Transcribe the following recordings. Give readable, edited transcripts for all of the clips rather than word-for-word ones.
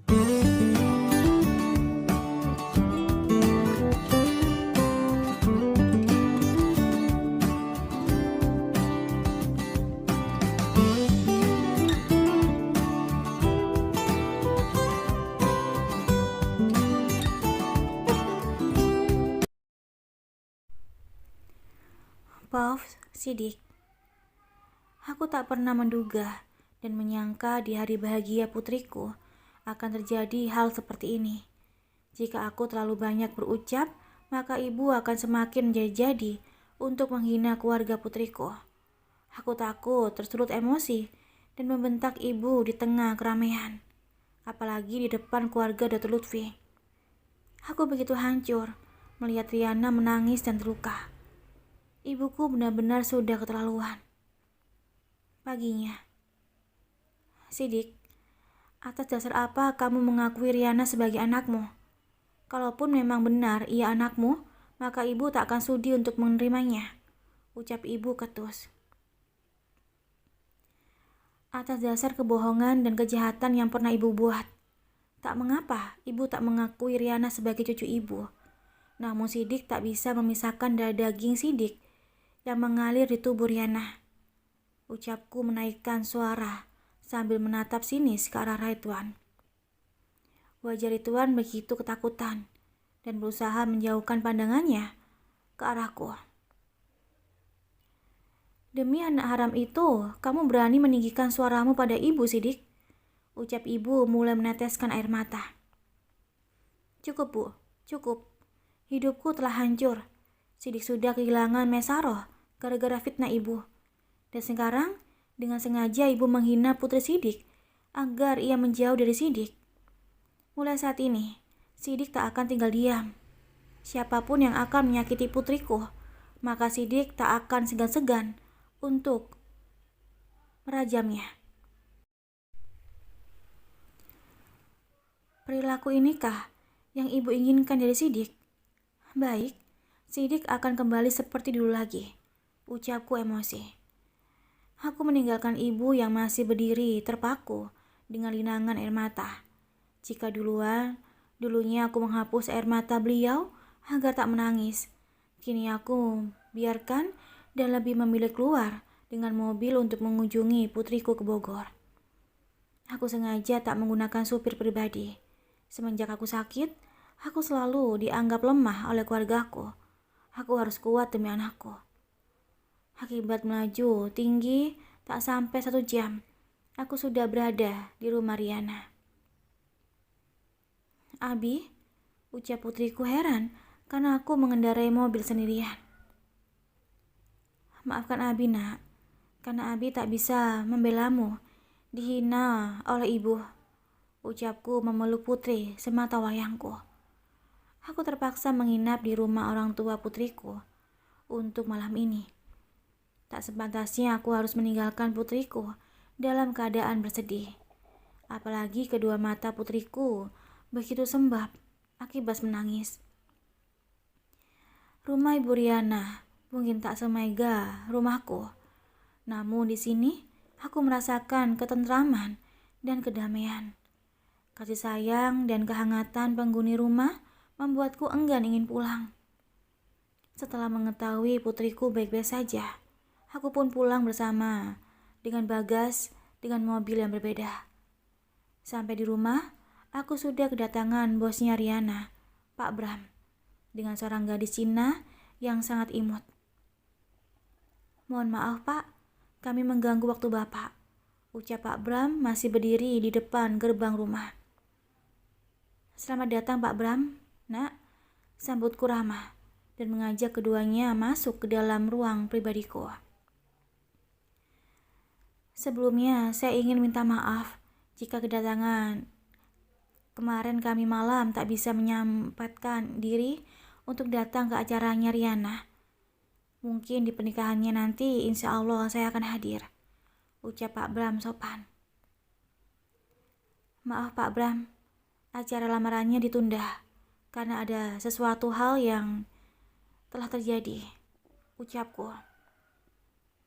Maaf, Sidik. Aku tak pernah menduga dan menyangka di hari bahagia putriku akan terjadi hal seperti ini. Jika aku terlalu banyak berucap, maka ibu akan semakin menjadi-jadi untuk menghina keluarga putriku. Aku takut tersulut emosi dan membentak ibu di tengah keramaian, apalagi di depan keluarga Dr. Lutfi. Aku begitu hancur melihat Riana menangis dan terluka. Ibuku benar-benar sudah keterlaluan. Paginya, Sidik, atas dasar apa kamu mengakui Riana sebagai anakmu? Kalaupun memang benar ia anakmu, maka ibu tak akan sudi untuk menerimanya, ucap ibu ketus. Atas dasar kebohongan dan kejahatan yang pernah ibu buat, tak mengapa ibu tak mengakui Riana sebagai cucu ibu. Namun Sidik tak bisa memisahkan darah daging Sidik yang mengalir di tubuh Riana. Ucapku menaikkan suara sambil menatap sinis ke arah Ridwan. Wajah Ridwan begitu ketakutan dan berusaha menjauhkan pandangannya ke arahku. Demi anak haram itu, kamu berani meninggikan suaramu pada ibu, Sidik? Ucap ibu mulai meneteskan air mata. Cukup, Bu, cukup. Hidupku telah hancur. Sidik sudah kehilangan Mesaroh gara-gara fitnah ibu. Dan sekarang, dengan sengaja ibu menghina putri Sidik agar ia menjauh dari Sidik. Mulai saat ini, Sidik tak akan tinggal diam. Siapapun yang akan menyakiti putriku, maka Sidik tak akan segan-segan untuk merajamnya. Perilaku inikah yang ibu inginkan dari Sidik? Baik, Sidik akan kembali seperti dulu lagi, ucapku emosi. Aku meninggalkan ibu yang masih berdiri terpaku dengan linangan air mata. Jika dulunya aku menghapus air mata beliau agar tak menangis, kini aku biarkan dan lebih memilih keluar dengan mobil untuk mengunjungi putriku ke Bogor. Aku sengaja tak menggunakan supir pribadi. Semenjak aku sakit, aku selalu dianggap lemah oleh keluargaku. Aku harus kuat demi anakku. Akibat melaju tinggi, tak sampai 1 jam, aku sudah berada di rumah Riana. Abi, ucap putriku heran karena aku mengendarai mobil sendirian. Maafkan Abi, nak, karena Abi tak bisa membelamu, dihina oleh ibu. Ucapku memeluk putri semata wayangku. Aku terpaksa menginap di rumah orang tua putriku untuk malam ini. Tak sepantasnya aku harus meninggalkan putriku dalam keadaan bersedih. Apalagi kedua mata putriku begitu sembab akibat menangis. Rumah Ibu Riana mungkin tak semegah rumahku. Namun di sini aku merasakan ketentraman dan kedamaian. Kasih sayang dan kehangatan penghuni rumah membuatku enggan ingin pulang. Setelah mengetahui putriku baik-baik saja, aku pun pulang bersama dengan Bagas dengan mobil yang berbeda. Sampai di rumah, aku sudah kedatangan bosnya Riana, Pak Bram, dengan seorang gadis Cina yang sangat imut. Mohon maaf, Pak, kami mengganggu waktu Bapak, ucap Pak Bram masih berdiri di depan gerbang rumah. Selamat datang Pak Bram, nak, sambutku ramah dan mengajak keduanya masuk ke dalam ruang pribadiku. Sebelumnya, saya ingin minta maaf jika kedatangan kemarin kami malam tak bisa menyempatkan diri untuk datang ke acaranya Riana. Mungkin di pernikahannya nanti insya Allah saya akan hadir, ucap Pak Bram sopan. Maaf Pak Bram, acara lamarannya ditunda karena ada sesuatu hal yang telah terjadi, ucapku.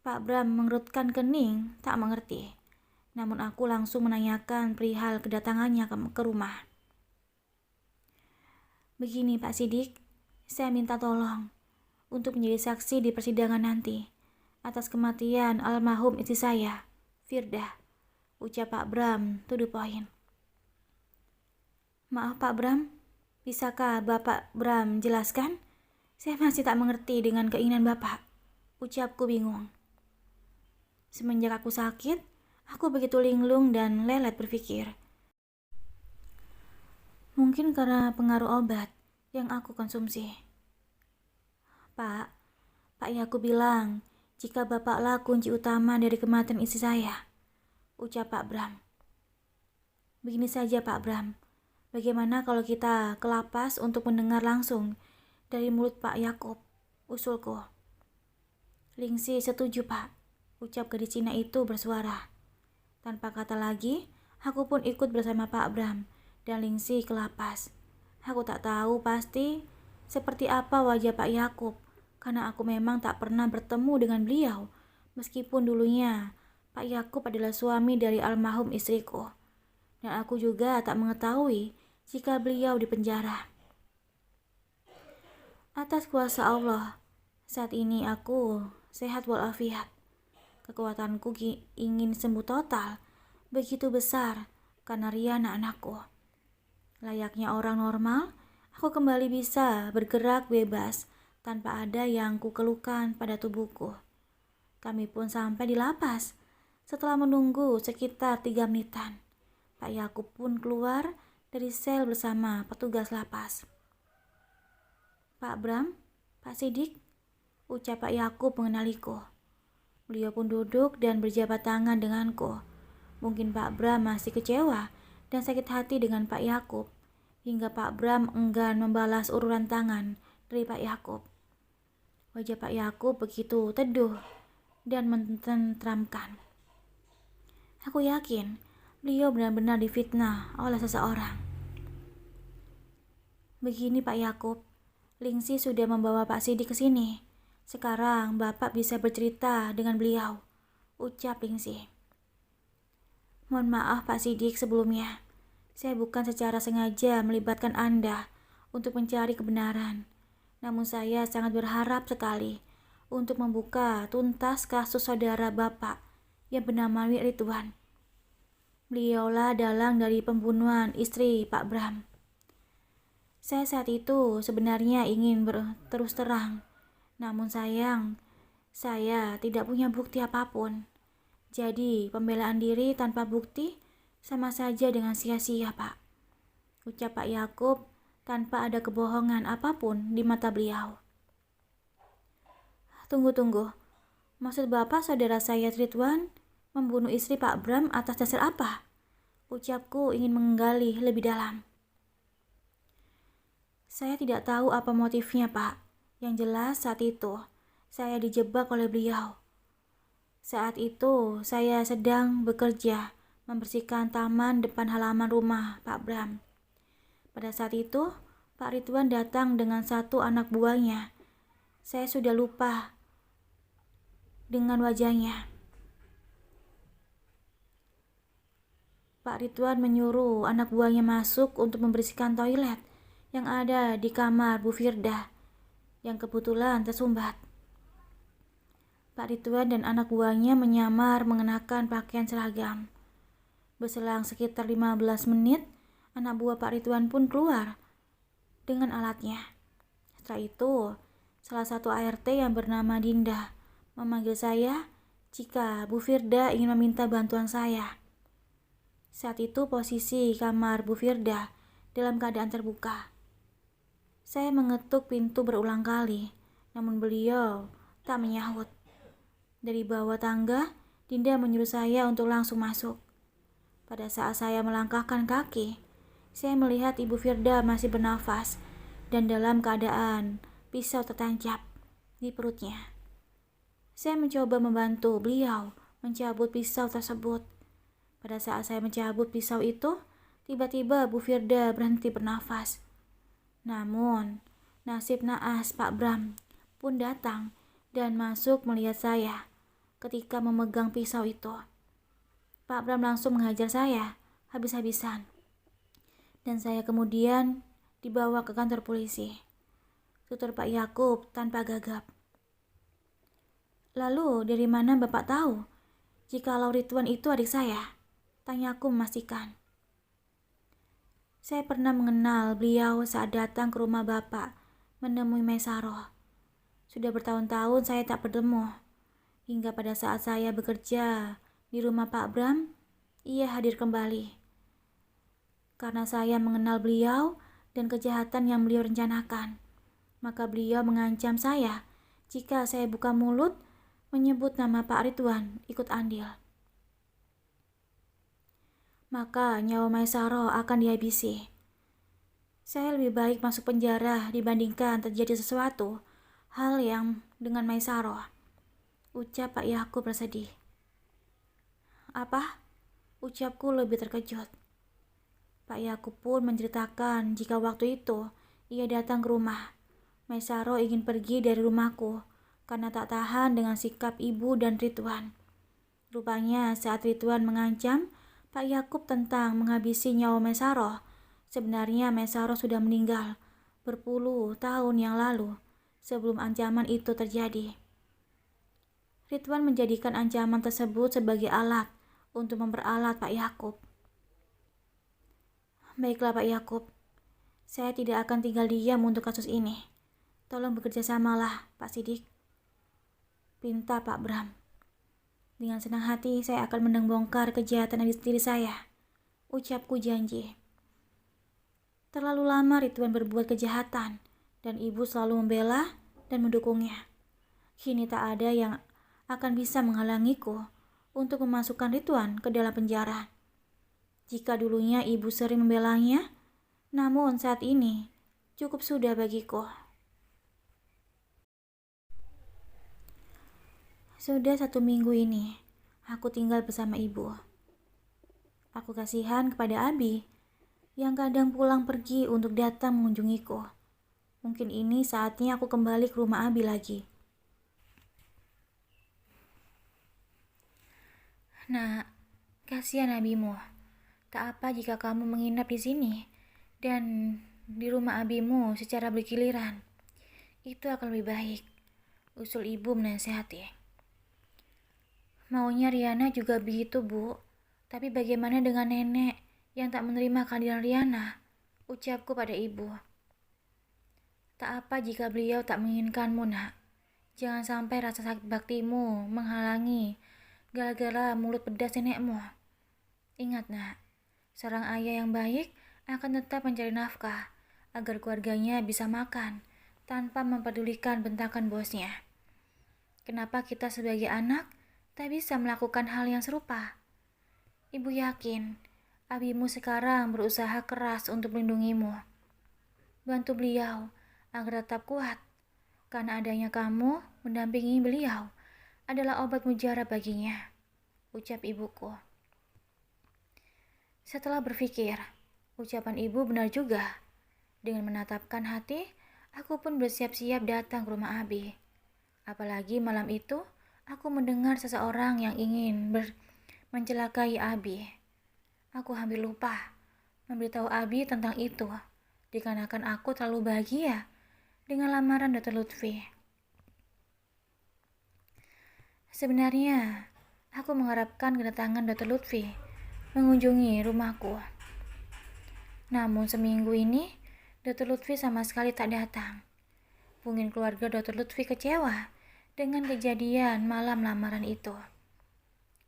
Pak Bram mengerutkan kening, tak mengerti. Namun aku langsung menanyakan perihal kedatangannya ke rumah. Begini Pak Sidik, saya minta tolong untuk menjadi saksi di persidangan nanti atas kematian almarhum istri saya, Firdah, ucap Pak Bram to the point. Maaf Pak Bram, bisakah Bapak Bram jelaskan? Saya masih tak mengerti dengan keinginan Bapak, ucapku bingung. Semenjak aku sakit, aku begitu linglung dan lelet berpikir. Mungkin karena pengaruh obat yang aku konsumsi. Pak Yakub bilang, jika Bapaklah kunci utama dari kematian istri saya, ucap Pak Bram. Begini saja Pak Bram, bagaimana kalau kita ke lapas untuk mendengar langsung dari mulut Pak Yakub, usulku. Lingsi setuju Pak, ucap gadis Cina itu bersuara. Tanpa kata lagi, aku pun ikut bersama Pak Bram dan Lingsi ke lapas. Aku tak tahu pasti seperti apa wajah Pak Yakub, karena aku memang tak pernah bertemu dengan beliau, meskipun dulunya Pak Yakub adalah suami dari almarhum istriku. Dan aku juga tak mengetahui jika beliau dipenjara. Atas kuasa Allah, saat ini aku sehat walafiat. Kekuatanku ingin sembuh total, begitu besar karena Riana anakku. Layaknya orang normal, aku kembali bisa bergerak bebas tanpa ada yang kukeluhkan pada tubuhku. Kami pun sampai di lapas. Setelah menunggu sekitar 3 menitan, Pak Yakub pun keluar dari sel bersama petugas lapas. Pak Bram, Pak Sidik, ucap Pak Yakub mengenaliku. Beliau pun duduk dan berjabat tangan denganku. Mungkin Pak Bram masih kecewa dan sakit hati dengan Pak Yakub, hingga Pak Bram enggan membalas uluran tangan dari Pak Yakub. Wajah Pak Yakub begitu teduh dan menenteramkan. Aku yakin beliau benar-benar difitnah oleh seseorang. Begini Pak Yakub, Lingsi sudah membawa Pak Sidik ke sini. Sekarang Bapak bisa bercerita dengan beliau, ucap Lingsi. Mohon maaf Pak Sidik sebelumnya. Saya bukan secara sengaja melibatkan Anda untuk mencari kebenaran. Namun saya sangat berharap sekali untuk membuka tuntas kasus saudara Bapak yang bernama Ridwan. Beliaulah dalang dari pembunuhan istri Pak Bram. Saya saat itu sebenarnya ingin terus terang, namun sayang, saya tidak punya bukti apapun. Jadi pembelaan diri tanpa bukti sama saja dengan sia-sia Pak, ucap Pak Yakub tanpa ada kebohongan apapun di mata beliau. Tunggu, maksud Bapak saudara saya Ridwan membunuh istri Pak Bram atas dasar apa? Ucapku ingin menggali lebih dalam. Saya tidak tahu apa motifnya Pak, yang jelas saat itu saya dijebak oleh beliau. Saat itu saya sedang bekerja membersihkan taman depan halaman rumah Pak Bram. Pada saat itu Pak Ridwan datang dengan satu anak buahnya. Saya sudah lupa dengan wajahnya. Pak Ridwan menyuruh anak buahnya masuk untuk membersihkan toilet yang ada di kamar Bu Firdah yang kebetulan tersumbat. Pak Ridwan dan anak buahnya menyamar mengenakan pakaian seragam. Berselang sekitar 15 menit, anak buah Pak Ridwan pun keluar dengan alatnya. Setelah itu, salah satu ART yang bernama Dinda memanggil saya jika Bu Firdah ingin meminta bantuan saya. Saat itu posisi kamar Bu Firdah dalam keadaan terbuka. Saya mengetuk pintu berulang kali, namun beliau tak menyahut. Dari bawah tangga, Dinda menyuruh saya untuk langsung masuk. Pada saat saya melangkahkan kaki, saya melihat Ibu Firdah masih bernafas dan dalam keadaan pisau tertancap di perutnya. Saya mencoba membantu beliau mencabut pisau tersebut. Pada saat saya mencabut pisau itu, tiba-tiba Bu Firdah berhenti bernafas. Namun, nasib naas Pak Bram pun datang dan masuk melihat saya ketika memegang pisau itu. Pak Bram langsung menghajar saya habis-habisan. Dan saya kemudian dibawa ke kantor polisi. Tutur Pak Yakub tanpa gagap. Lalu dari mana Bapak tahu jikalau Ridwan itu adik saya? Tanyaku memastikan. Saya pernah mengenal beliau saat datang ke rumah Bapak menemui Maisaroh. Sudah bertahun-tahun saya tak bertemu. Hingga pada saat saya bekerja di rumah Pak Bram, ia hadir kembali. Karena saya mengenal beliau dan kejahatan yang beliau rencanakan, maka beliau mengancam saya jika saya buka mulut menyebut nama Pak Ridwan ikut andil. Maka nyawa Maisaroh akan dihabisi. Saya lebih baik masuk penjara dibandingkan terjadi sesuatu hal yang dengan Maisaroh, ucap Pak Yakub bersedih. Apa? Ucapku lebih terkejut. Pak Yakub pun menceritakan jika waktu itu ia datang ke rumah. Maisaroh ingin pergi dari rumahku karena tak tahan dengan sikap ibu dan Ridwan. Rupanya saat Ridwan mengancam Pak Yakub tentang menghabisi nyawa Maisaroh, sebenarnya Maisaroh sudah meninggal berpuluh tahun yang lalu sebelum ancaman itu terjadi. Ridwan menjadikan ancaman tersebut sebagai alat untuk memperalat Pak Yakub. Baiklah Pak Yakub, saya tidak akan tinggal diam untuk kasus ini. Tolong bekerja samalah Pak Sidik, pinta Pak Bram. Dengan senang hati saya akan membongkar kejahatan diri saya, ucapku janji. Terlalu lama Ridwan berbuat kejahatan dan ibu selalu membela dan mendukungnya. Kini tak ada yang akan bisa menghalangiku untuk memasukkan Ridwan ke dalam penjara. Jika dulunya ibu sering membelanya, namun saat ini cukup sudah bagiku. Sudah 1 minggu ini, aku tinggal bersama ibu. Aku kasihan kepada Abi, yang kadang pulang pergi untuk datang mengunjungiku. Mungkin ini saatnya aku kembali ke rumah Abi lagi. Nak, kasihan abimu. Tak apa jika kamu menginap di sini dan di rumah abimu secara bergiliran. Itu akan lebih baik, usul ibu menasihati. Maunya Riana juga begitu, Bu. Tapi bagaimana dengan nenek yang tak menerima kehadiran Riana? Ucapku pada ibu. Tak apa jika beliau tak menginginkanmu, Nak. Jangan sampai rasa sakit baktimu menghalangi gara-gara mulut pedas nenekmu. Ingat, Nak, seorang ayah yang baik akan tetap mencari nafkah agar keluarganya bisa makan tanpa mempedulikan bentakan bosnya. Kenapa kita sebagai anak tak bisa melakukan hal yang serupa? Ibu yakin abimu sekarang berusaha keras untuk melindungimu. Bantu beliau agar tetap kuat, karena adanya kamu mendampingi beliau adalah obat mujarab baginya, ucap ibuku. Setelah berpikir, ucapan ibu benar juga. Dengan menatapkan hati, aku pun bersiap-siap datang ke rumah Abi. Apalagi malam itu, aku mendengar seseorang yang ingin mencelakai Abi. Aku hampir lupa memberitahu Abi tentang itu, dikarenakan aku terlalu bahagia dengan lamaran Dr. Lutfi. Sebenarnya, aku mengharapkan kedatangan Dr. Lutfi mengunjungi rumahku. Namun seminggu ini, Dr. Lutfi sama sekali tak datang. Mungkin keluarga Dr. Lutfi kecewa dengan kejadian malam lamaran itu.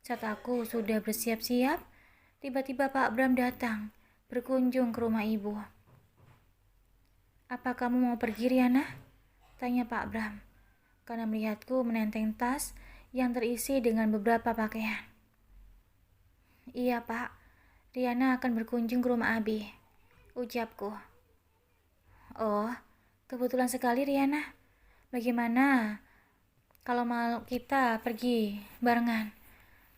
Saat aku sudah bersiap-siap, tiba-tiba Pak Bram datang berkunjung ke rumah ibu. Apa kamu mau pergi, Riana? Tanya Pak Bram, karena melihatku menenteng tas yang terisi dengan beberapa pakaian. Iya Pak, Riana akan berkunjung ke rumah Abi, ucapku. Oh, kebetulan sekali Riana. Bagaimana kalau mau kita pergi barengan?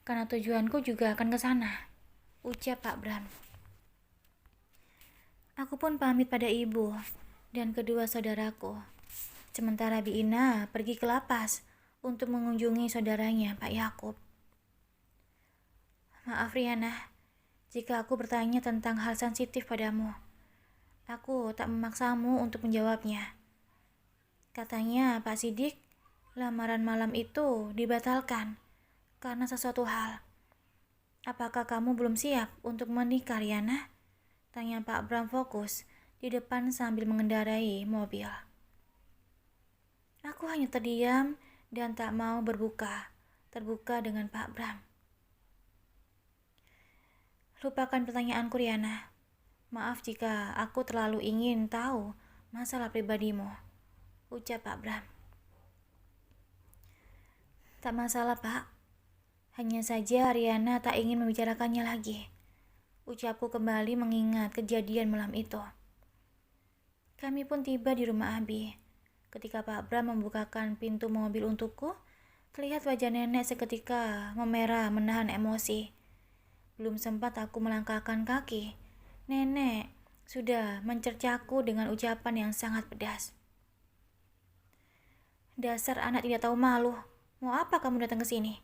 Karena tujuanku juga akan ke sana, ucap Pak Bram. Aku pun pamit pada ibu dan kedua saudaraku. Sementara Bi Ina pergi ke lapas untuk mengunjungi saudaranya Pak Yakub. Maaf Riana, jika aku bertanya tentang hal sensitif padamu. Aku tak memaksamu untuk menjawabnya. Katanya Pak Sidik, lamaran malam itu dibatalkan karena sesuatu hal. Apakah kamu belum siap untuk menikah, Riana? Tanya Pak Bram fokus di depan sambil mengendarai mobil. Aku hanya terdiam dan tak mau terbuka dengan Pak Bram. Lupakan pertanyaanku, Riana. Maaf jika aku terlalu ingin tahu masalah pribadimu, ucap Pak Bram. Tak masalah, Pak. Hanya saja Riana tak ingin membicarakannya lagi. Ucapku kembali mengingat kejadian malam itu. Kami pun tiba di rumah Abi. Ketika Pak Bram membukakan pintu mobil untukku, terlihat wajah nenek seketika memerah menahan emosi. Belum sempat aku melangkahkan kaki, nenek sudah mencercaku dengan ucapan yang sangat pedas. Dasar anak tidak tahu malu, mau apa kamu datang ke sini?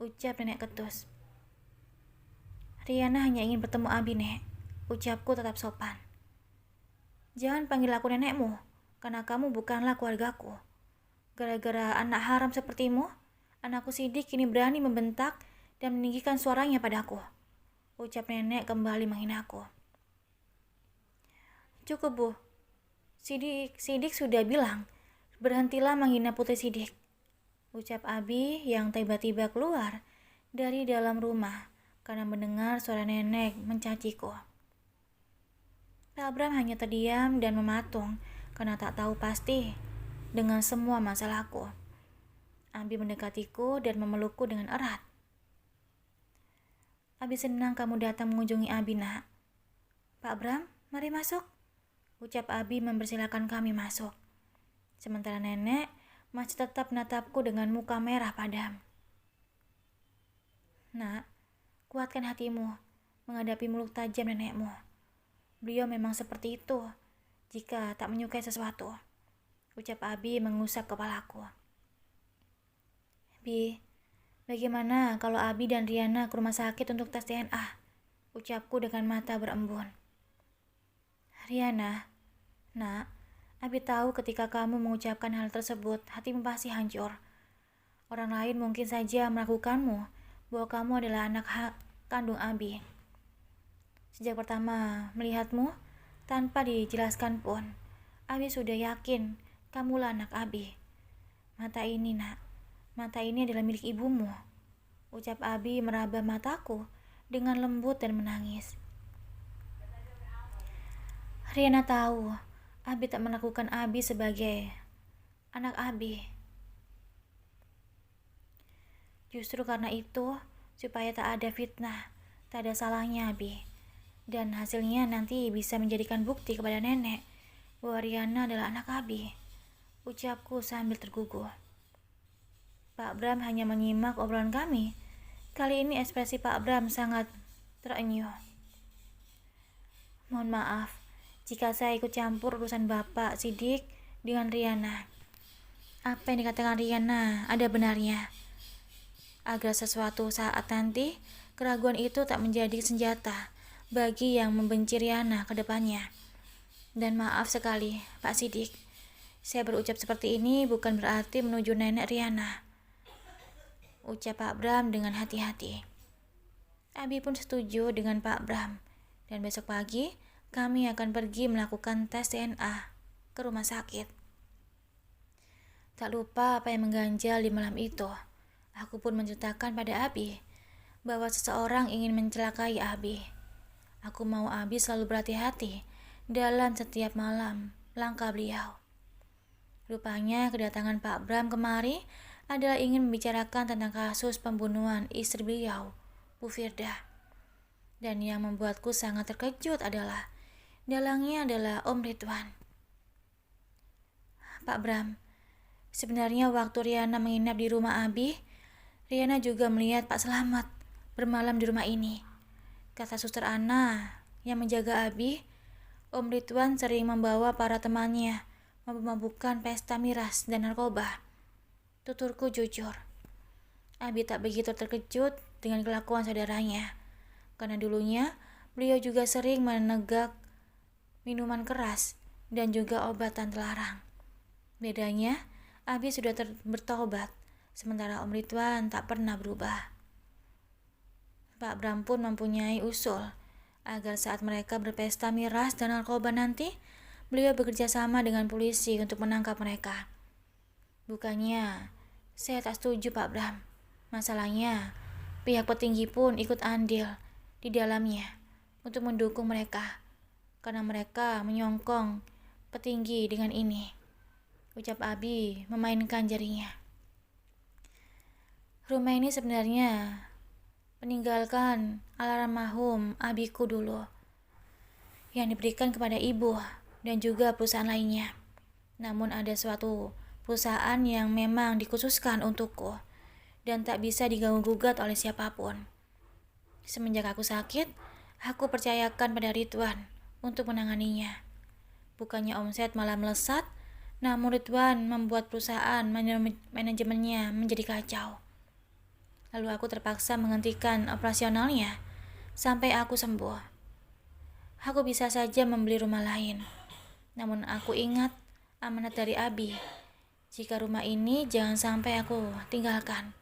Ucap nenek ketus. Riana hanya ingin bertemu Abi, Nek. Ucapku tetap sopan. Jangan panggil aku nenekmu, karena kamu bukanlah keluargaku. Gara-gara anak haram sepertimu, anakku Sidik kini berani membentak dan meninggikan suaranya padaku. Ucap nenek kembali menghinaku. Cukup, Bu. Sidik sudah bilang, berhentilah menghina Putri Sidik. Ucap Abi yang tiba-tiba keluar dari dalam rumah karena mendengar suara nenek mencaciku. Pak Bram hanya terdiam dan mematung karena tak tahu pasti dengan semua masalahku. Abi mendekatiku dan memelukku dengan erat. Abi senang kamu datang mengunjungi Abi, Nak. Pak Bram, mari masuk. Ucap Abi mempersilakan kami masuk. Sementara nenek masih tetap menatapku dengan muka merah padam. Nak, kuatkan hatimu menghadapi mulut tajam nenekmu. Beliau memang seperti itu jika tak menyukai sesuatu. Ucap Abi mengusap kepalaku. Bi, bagaimana kalau Abi dan Riana ke rumah sakit untuk tes DNA? Ucapku dengan mata berembun. Riana, Nak, Abi tahu ketika kamu mengucapkan hal tersebut, hatimu pasti hancur. Orang lain mungkin saja melakukanmu bahwa kamu adalah anak kandung Abi. Sejak pertama melihatmu, tanpa dijelaskan pun, Abi sudah yakin kamulah anak Abi. Mata ini, Nak, mata ini adalah milik ibumu. Ucap Abi meraba mataku dengan lembut dan menangis. Riana tahu, Abi tak melakukan Abi sebagai anak Abi. Justru karena itu, supaya tak ada fitnah, tak ada salahnya Abi. Dan hasilnya nanti bisa menjadikan bukti kepada nenek bahwa Riana adalah anak Abi. Ucapku sambil terguguh. Pak Bram hanya menyimak obrolan kami. Kali ini ekspresi Pak Bram sangat terenyuh. Mohon maaf jika saya ikut campur urusan Bapak Sidik dengan Riana. Apa yang dikatakan Riana ada benarnya. Agar sesuatu saat nanti keraguan itu tak menjadi senjata bagi yang membenci Riana ke depannya. Dan maaf sekali, Pak Sidik. Saya berucap seperti ini bukan berarti menuju nenek Riana. Ucap Pak Bram dengan hati-hati. Abi pun setuju dengan Pak Bram. Dan besok pagi kami akan pergi melakukan tes DNA ke rumah sakit. Tak lupa apa yang mengganjal di malam itu. Aku pun menceritakan pada Abi bahwa seseorang ingin mencelakai Abi. Aku mau Abi selalu berhati-hati dalam setiap malam langkah beliau. Rupanya kedatangan Pak Bram kemari adalah ingin membicarakan tentang kasus pembunuhan istri beliau, Bu Firda. Dan yang membuatku sangat terkejut adalah dalangnya adalah Om Ridwan. Pak Bram, sebenarnya waktu Riana menginap di rumah Abi, Riana juga melihat Pak Slamet bermalam di rumah ini. Kata Suster Ana yang menjaga Abi, Om Ridwan sering membawa para temannya memabukkan pesta miras dan narkoba. Tuturku jujur. Abi tak begitu terkejut dengan kelakuan saudaranya. Karena dulunya beliau juga sering menegak minuman keras dan juga obatan terlarang. Bedanya, Abi sudah bertobat, sementara Om Ridwan tak pernah berubah. Pak Bram pun mempunyai usul agar saat mereka berpesta miras dan narkoba nanti, beliau bekerja sama dengan polisi untuk menangkap mereka. Bukannya saya tak setuju, Pak Bram. Masalahnya, pihak petinggi pun ikut andil di dalamnya untuk mendukung mereka, karena mereka menyongkong petinggi dengan ini, ucap Abi memainkan jarinya. Rumah ini sebenarnya peninggalkan almarhum abiku dulu, yang diberikan kepada ibu dan juga perusahaan lainnya. Namun ada suatu perusahaan yang memang dikhususkan untukku dan tak bisa diganggu-gugat oleh siapapun. Semenjak aku sakit, aku percayakan pada Ridwan untuk menanganinya. Bukannya omset malah melesat, namun Ridwan membuat perusahaan manajemennya menjadi kacau. Lalu aku terpaksa menghentikan operasionalnya sampai aku sembuh. Aku bisa saja membeli rumah lain, namun aku ingat amanat dari Abi. Jika rumah ini jangan sampai aku tinggalkan,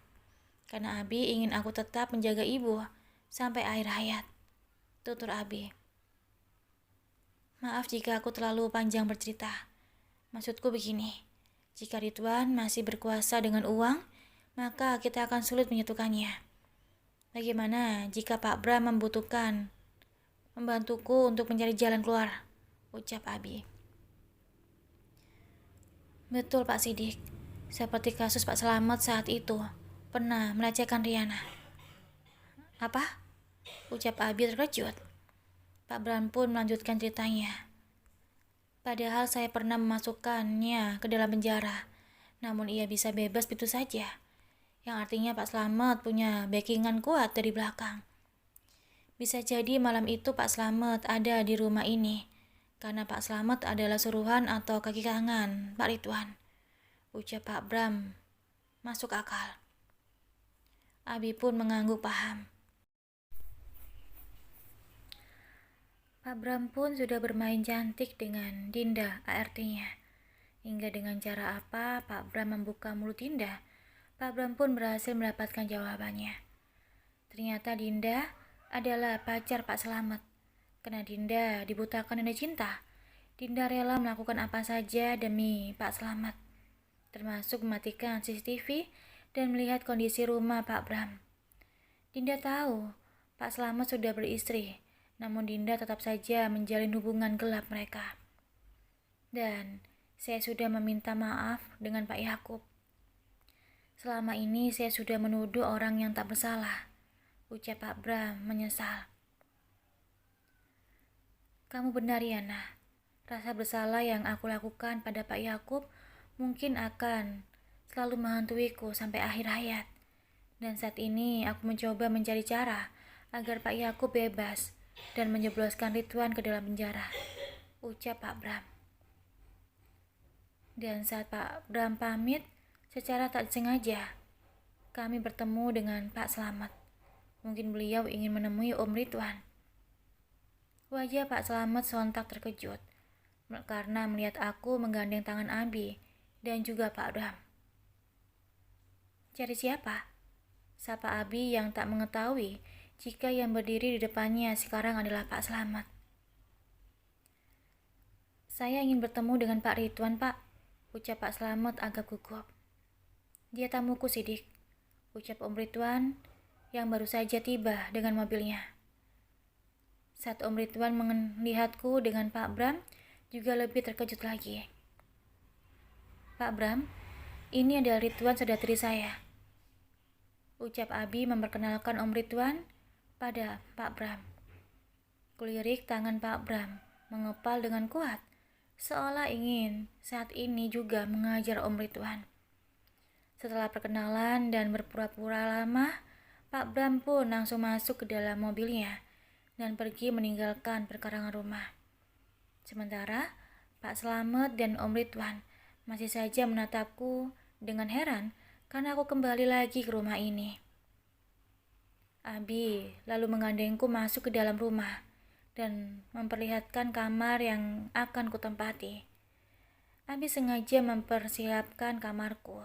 karena Abi ingin aku tetap menjaga ibu sampai akhir hayat, tutur Abi. Maaf jika aku terlalu panjang bercerita. Maksudku begini, jika Ridwan masih berkuasa dengan uang, maka kita akan sulit menyatukannya. Bagaimana jika Pak Bram membantuku untuk mencari jalan keluar, ucap Abi. Betul Pak Sidik, seperti kasus Pak Slamet saat itu, pernah melecehkan Riana. Apa? Ucap Abi terkejut. Pak Bram pun melanjutkan ceritanya. Padahal saya pernah memasukkannya ke dalam penjara, namun ia bisa bebas begitu saja. Yang artinya Pak Slamet punya backingan kuat dari belakang. Bisa jadi malam itu Pak Slamet ada di rumah ini, karena Pak Slamet adalah suruhan atau kaki tangan Pak Ridwan, ucap Pak Bram. Masuk akal. Abi pun mengangguk paham. Pak Bram pun sudah bermain cantik dengan Dinda ART-nya. Hingga dengan cara apa Pak Bram membuka mulut Dinda, Pak Bram pun berhasil mendapatkan jawabannya. Ternyata Dinda adalah pacar Pak Slamet. Karena Dinda dibutakan oleh cinta, Dinda rela melakukan apa saja demi Pak Slamet, termasuk mematikan CCTV dan melihat kondisi rumah Pak Bram. Dinda tahu Pak Slamet sudah beristri, namun Dinda tetap saja menjalin hubungan gelap mereka. Dan saya sudah meminta maaf dengan Pak Yakub. Selama ini saya sudah menuduh orang yang tak bersalah, ucap Pak Bram menyesal. Kamu benar Yana, rasa bersalah yang aku lakukan pada Pak Yakub mungkin akan selalu menghantuiku sampai akhir hayat. Dan saat ini aku mencoba mencari cara agar Pak Yakub bebas dan menjebloskan Ridwan ke dalam penjara, ucap Pak Bram. Dan saat Pak Bram pamit, secara tak sengaja kami bertemu dengan Pak Slamet. Mungkin beliau ingin menemui Om Ridwan. Wajah Pak Slamet sontak terkejut karena melihat aku menggandeng tangan Abi dan juga Pak Bram. Cari siapa? Sapa Abi yang tak mengetahui jika yang berdiri di depannya sekarang adalah Pak Slamet. Saya ingin bertemu dengan Pak Ridwan, Pak, ucap Pak Slamet agak gugup. Dia tamuku Sidik, ucap Om Ridwan yang baru saja tiba dengan mobilnya. Saat Om Ridwan melihatku dengan Pak Bram, juga lebih terkejut lagi. Pak Bram, ini adalah Ridwan saudari saya, ucap Abi memperkenalkan Om Ridwan pada Pak Bram. Kulirik tangan Pak Bram mengepal dengan kuat, seolah ingin saat ini juga mengajar Om Ridwan. Setelah perkenalan dan berpura-pura lama, Pak Bram pun langsung masuk ke dalam mobilnya dan pergi meninggalkan perkarangan rumah. Sementara Pak Slamet dan Om Ridwan masih saja menatapku dengan heran karena aku kembali lagi ke rumah ini. Abi lalu menggandengku masuk ke dalam rumah dan memperlihatkan kamar yang akan kutempati. Abi sengaja mempersiapkan kamarku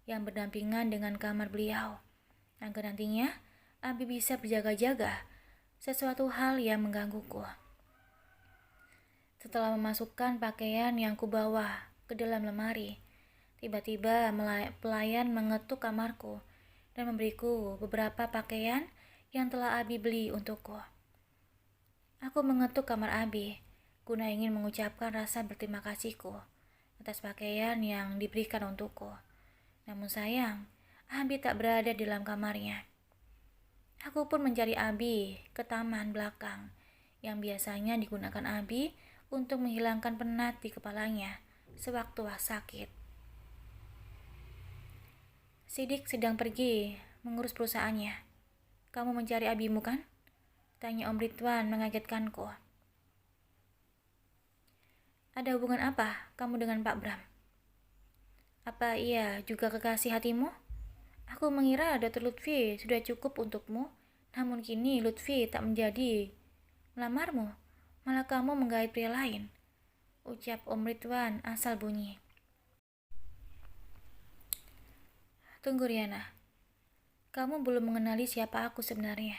yang berdampingan dengan kamar beliau, agar nantinya Abi bisa berjaga-jaga sesuatu hal yang menggangguku. Setelah memasukkan pakaian yang kubawa ke dalam lemari, tiba-tiba pelayan mengetuk kamarku dan memberiku beberapa pakaian yang telah Abi beli untukku. Aku mengetuk kamar Abi, guna ingin mengucapkan rasa berterima kasihku atas pakaian yang diberikan untukku. Namun sayang, Abi tak berada di dalam kamarnya. Aku pun mencari Abi ke taman belakang, yang biasanya digunakan Abi untuk menghilangkan penat di kepalanya sewaktu sakit. Sidik sedang pergi mengurus perusahaannya. Kamu mencari Abimu kan? Tanya Om Ridwan mengagetkanku. Ada hubungan apa kamu dengan Pak Bram? Apa ia juga kekasih hatimu? Aku mengira Dr. Lutfi sudah cukup untukmu, namun kini Lutfi tak menjadi melamarmu, malah kamu menggait pria lain, ucap Om Ridwan asal bunyi. Tunggu Riana, kamu belum mengenali siapa aku sebenarnya.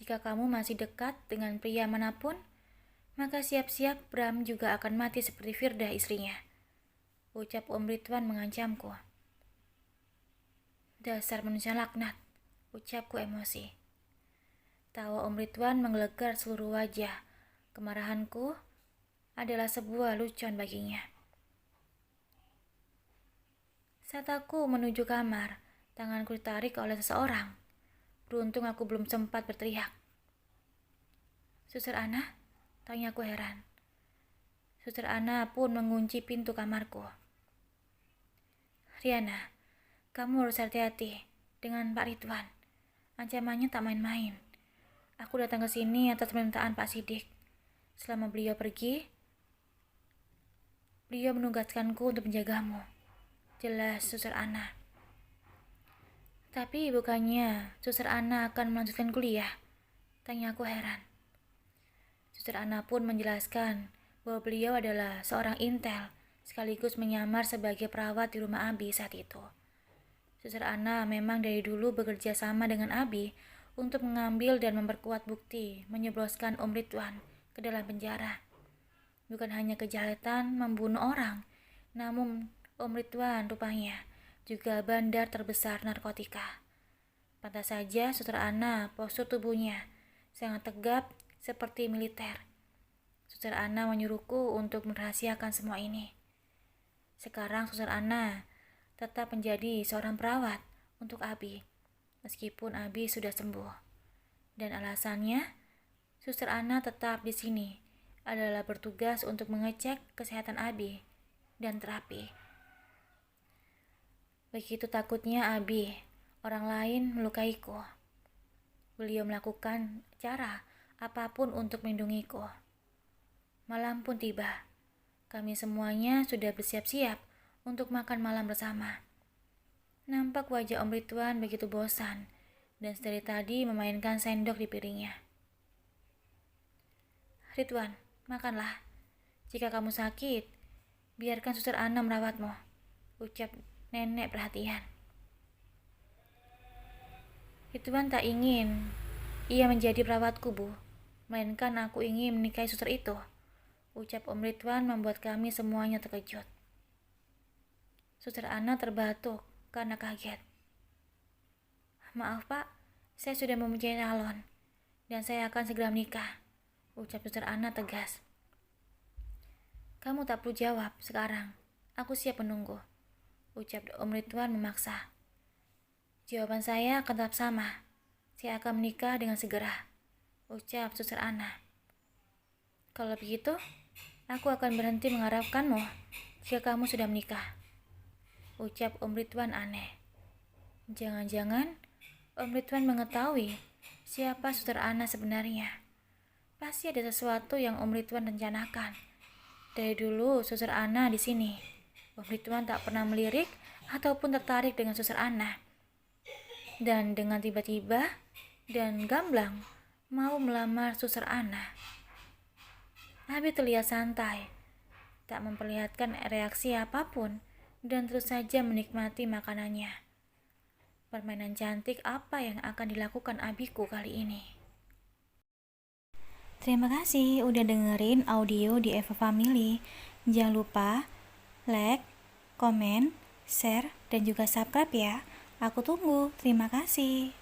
Jika kamu masih dekat dengan pria manapun, maka siap-siap Bram juga akan mati seperti Firda istrinya, ucap Om Ridwan mengancamku. Dasar manusia laknat, ucapku emosi. Tawa Om Ridwan menggelegar seluruh wajah. Kemarahanku adalah sebuah lucuan baginya. Saat aku menuju kamar, tanganku ditarik oleh seseorang. Beruntung aku belum sempat berteriak. Suster Ana? Tanyaku heran. Suster Ana pun mengunci pintu kamarku. Riana, kamu harus hati-hati dengan Pak Ridwan. Ancamannya tak main-main. Aku datang ke sini atas permintaan Pak Sidik. Selama beliau pergi, beliau menugaskanku untuk menjagamu. Jelas Suster Ana. Tapi bukannya Suster Ana akan melanjutkan kuliah? Tanya aku heran. Suster Ana pun menjelaskan bahwa beliau adalah seorang intel, sekaligus menyamar sebagai perawat di rumah Abi saat itu. Suster Ana memang dari dulu bekerja sama dengan Abi untuk mengambil dan memperkuat bukti menyebloskan Om Ridwan ke dalam penjara. Bukan hanya kejahatan membunuh orang, namun Om Ridwan rupanya juga bandar terbesar narkotika. Pantas saja Suster Ana postur tubuhnya sangat tegap seperti militer. Suster Ana menyuruhku untuk merahasiakan semua ini. Sekarang Suster Ana tetap menjadi seorang perawat untuk Abi, meskipun Abi sudah sembuh. Dan alasannya, Suster Ana tetap di sini adalah bertugas untuk mengecek kesehatan Abi dan terapi. Begitu takutnya Abi, orang lain melukaiku. Beliau melakukan cara apapun untuk melindungiku. Malam pun tiba. Kami semuanya sudah bersiap-siap untuk makan malam bersama. Nampak wajah Om Ridwan begitu bosan dan sedari tadi memainkan sendok di piringnya. Ridwan, makanlah. Jika kamu sakit, biarkan Suster Ana merawatmu, ucap nenek perhatian. Ridwan tak ingin ia menjadi perawatku, Bu, melainkan aku ingin menikahi suster itu, ucap Om Ridwan membuat kami semuanya terkejut. Suster Ana terbatuk karena kaget. Maaf Pak, saya sudah mempunyai calon dan saya akan segera menikah, ucap Suster Ana tegas. Kamu tak perlu jawab sekarang, aku siap menunggu, ucap Om Ridwan memaksa. Jawaban saya akan tetap sama, saya akan menikah dengan segera, ucap Suster Ana. Kalau begitu, aku akan berhenti mengharapkanmu jika kamu sudah menikah, ucap Om Ridwan aneh. Jangan-jangan Om Ridwan mengetahui siapa Suster Ana sebenarnya. Pasti ada sesuatu yang Om Ridwan rencanakan. Dari dulu Suster Ana di sini, Om Ridwan tak pernah melirik ataupun tertarik dengan Suster Ana. Dan dengan tiba-tiba dan gamblang mau melamar suster Ana. Abi terlihat santai, tak memperlihatkan reaksi apapun, dan terus saja menikmati makanannya. Permainan cantik apa yang akan dilakukan Abiku kali ini? Terima kasih udah dengerin audio di Eva Family. Jangan lupa like, komen, share, dan juga subscribe ya. Aku tunggu. Terima kasih.